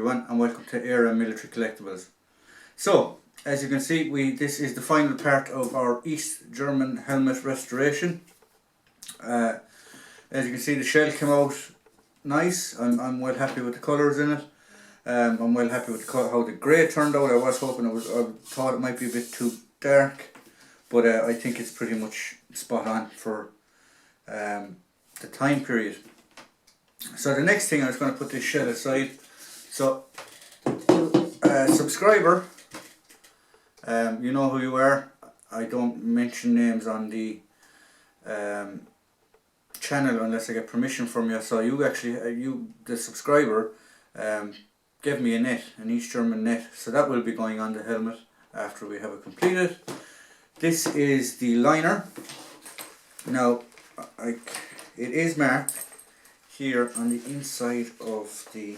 everyone, and welcome to Era Military Collectibles. So, as you can see, this is the final part of our East German helmet restoration. As you can see, the shell came out nice. I'm well happy with the colours in it. I'm well happy with how the grey turned out. I was hoping I thought it might be a bit too dark, but I think it's pretty much spot on for the time period. So the next thing, I was going to put this shell aside. So subscriber, you know who you are. I don't mention names on the channel unless I get permission from you. So you actually, the subscriber, gave me a net, an East German net. So that will be going on the helmet after we have it completed. This is the liner. Now, it is marked here on the inside of the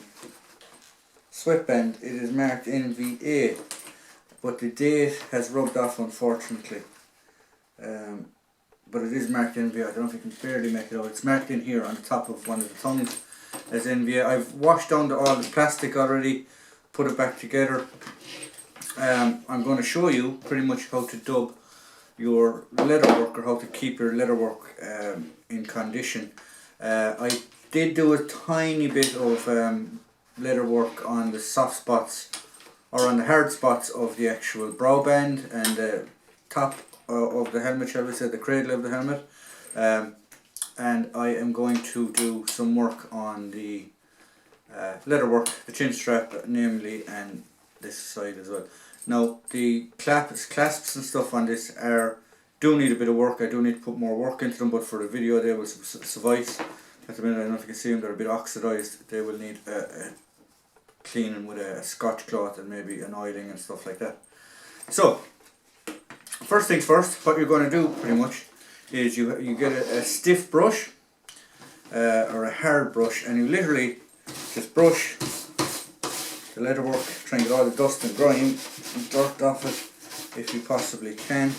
sweatband. It is marked NVA, but the date has rubbed off, unfortunately. But it is marked NVA. I don't know if you can barely make it out. It's marked in here on the top of one of the tongues as NVA. I've washed down all the plastic already, put it back together. I'm going to show you pretty much how to dub your leatherwork, or how to keep your leatherwork in condition. I did do a tiny bit of leather work on the soft spots, or on the hard spots of the actual brow band and the top of the helmet, shall we say, the cradle of the helmet. And I am going to do some work on the leather work, the chin strap namely, and this side as well. Now the clasps and stuff on this do need a bit of work. I do need to put more work into them, but for the video they will suffice. At the minute, I don't know if you can see them, they're a bit oxidised. They will need a cleaning with a scotch cloth and maybe an oiling and stuff like that. So, first things first, what you're going to do pretty much is you get a stiff brush or a hard brush, and you literally just brush the leatherwork, try and get all the dust and grime and dirt off it if you possibly can.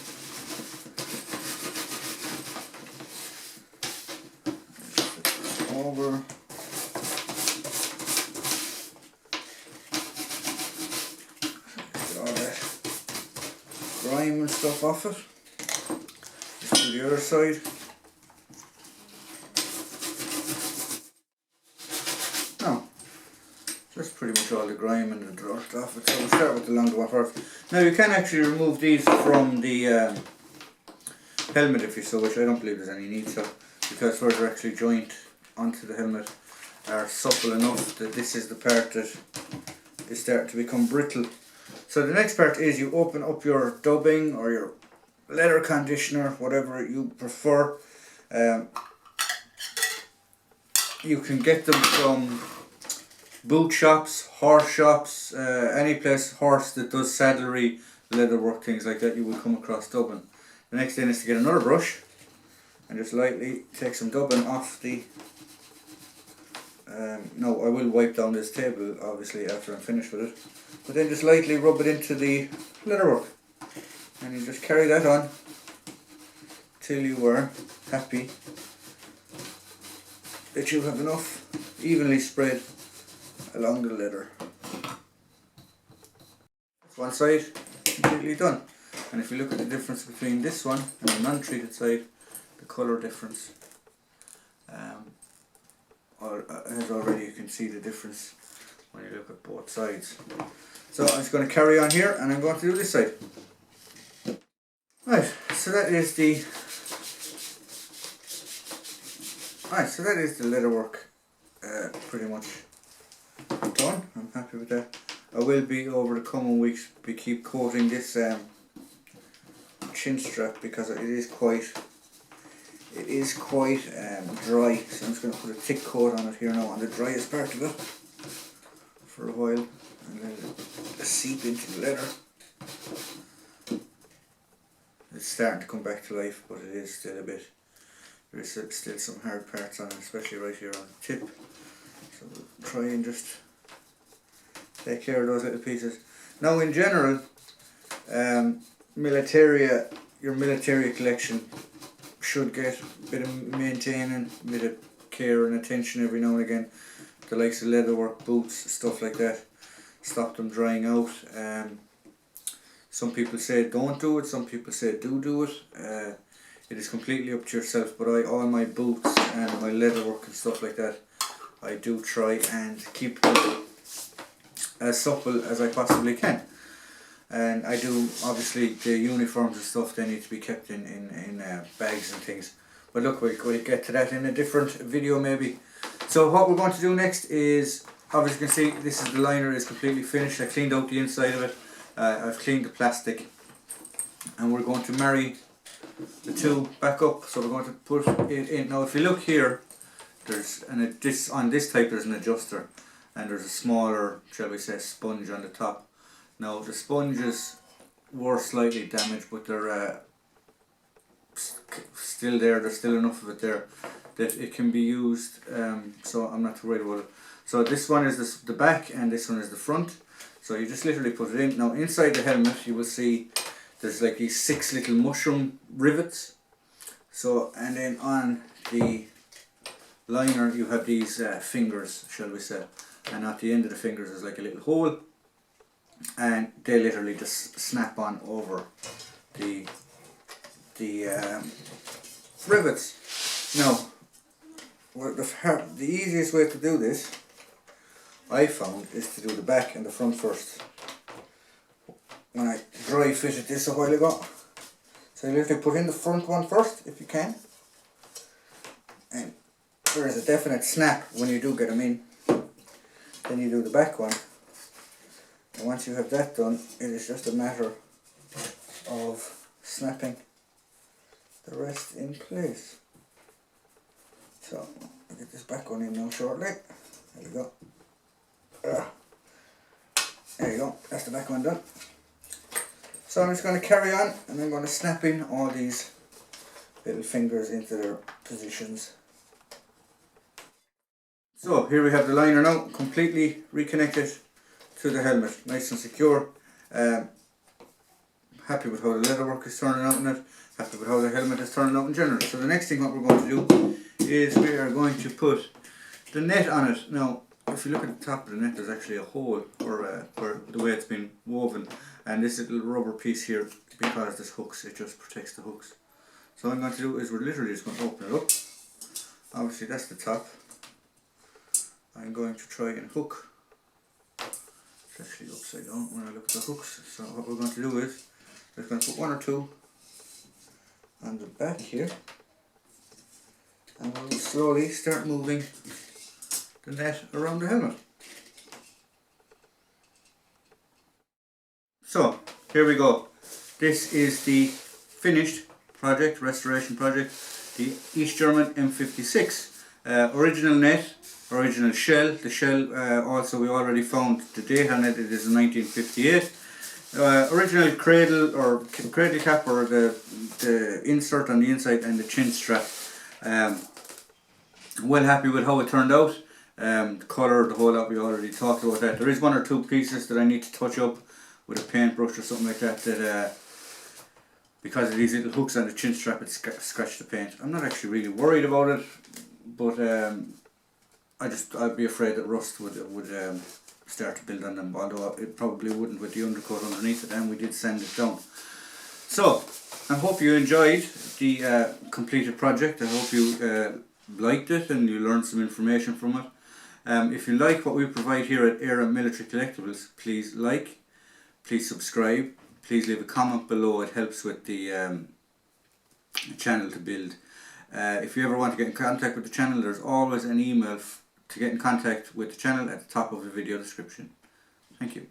Over. Get all that grime and stuff off it. Just do the other side. Now, just pretty much all the grime and the dirt off it. So we'll start with the longer one first. Now you can actually remove these from the helmet if you so wish. I don't believe there's any need to, because where they're actually joined onto the helmet are supple enough that this is the part that is starting to become brittle. So the next part is you open up your dubbing or your leather conditioner, whatever you prefer. You can get them from boot shops, horse shops, any place horse that does saddlery, leatherwork, things like that, you will come across dubbing. The next thing is to get another brush and just lightly take some dubbing off the no, I will wipe down this table obviously after I'm finished with it, but then just lightly rub it into the leatherwork, and you just carry that on till you are happy that you have enough evenly spread along the leather. That's one side completely done, and if you look at the difference between this one and the non-treated side, the colour difference, as already you can see the difference when you look at both sides. So I'm just going to carry on here, and I'm going to do this side. Right, so that is the leatherwork pretty much done. I'm happy with that. I will be over the coming weeks keep coating this chin strap, because it is quite dry, so I'm just going to put a thick coat on it here now on the driest part of it for a while, and let it seep into the leather. It's starting to come back to life, but it is still a bit, there is still some hard parts on it, especially right here on the tip, so we'll try and just take care of those little pieces. Now in general, your military collection should get a bit of maintaining, a bit of care and attention every now and again. The likes of leatherwork, boots, stuff like that. stop them drying out. Some people say don't do it, some people say do it. It is completely up to yourself, but all my boots and my leather work and stuff like that, I do try and keep them as supple as I possibly can. And I do, obviously, the uniforms and stuff, they need to be kept in bags and things. But look, we'll get to that in a different video maybe. So what we're going to do next is, obviously you can see this is the liner is completely finished. I cleaned out the inside of it. I've cleaned the plastic. And we're going to marry the two back up. So we're going to put it in. Now if you look here, there's on this type there's an adjuster. And there's a smaller, shall we say, sponge on the top. Now the sponges were slightly damaged, but they're still there. There's still enough of it there that it can be used, so I'm not too worried about it. So this one is the back and this one is the front. So you just literally put it in. Now inside the helmet you will see there's like these 6 little mushroom rivets. So, and then on the liner you have these fingers, shall we say, and at the end of the fingers is like a little hole, and they literally just snap on over the rivets. Now, the easiest way to do this, I found, is to do the back and the front first. When I dry fitted this a while ago, so you literally put in the front one first if you can, and there is a definite snap when you do get them in. Then you do the back one, and once you have that done, it is just a matter of snapping the rest in place. So I'll get this back one in now shortly. There we go. There you go, that's the back one done. So I'm just going to carry on, and I'm going to snap in all these little fingers into their positions. So here we have the liner now, completely reconnected to the helmet, nice and secure. Happy with how the leatherwork is turning out in it, happy with how the helmet is turning out in general. So the next thing what we're going to do is we are going to put the net on it. Now if you look at the top of the net, there's actually a hole for the way it's been woven, and this little rubber piece here, because there's hooks, it just protects the hooks. So what I'm going to do is we're literally just going to open it up. Obviously that's the top. I'm going to try and hook. It's actually upside down when I look at the hooks. So what we're going to do is we're going to put 1 or 2 on the back here, and we'll slowly start moving the net around the helmet. So here we go. This is the finished project, restoration project, the East German M56. Original net, original shell. The shell also we already found the date on it. It is 1958. Original cradle or cradle cap, or the insert on the inside, and the chin strap. Well happy with how it turned out. The colour, the whole lot, we already talked about that. There is 1 or 2 pieces that I need to touch up with a paintbrush or something like that, that because of these little hooks on the chin strap, it scratched the paint. I'm not actually really worried about it, but I'd be afraid that rust would start to build on them, although it probably wouldn't with the undercoat underneath it, and we did sand it down. So I hope you enjoyed the completed project. I hope you liked it and you learned some information from it. If you like what we provide here at Era Military Collectibles, please like, please subscribe, please leave a comment below. It helps with the channel to build. If you ever want to get in contact with the channel, there's always an email to get in contact with the channel at the top of the video description. Thank you.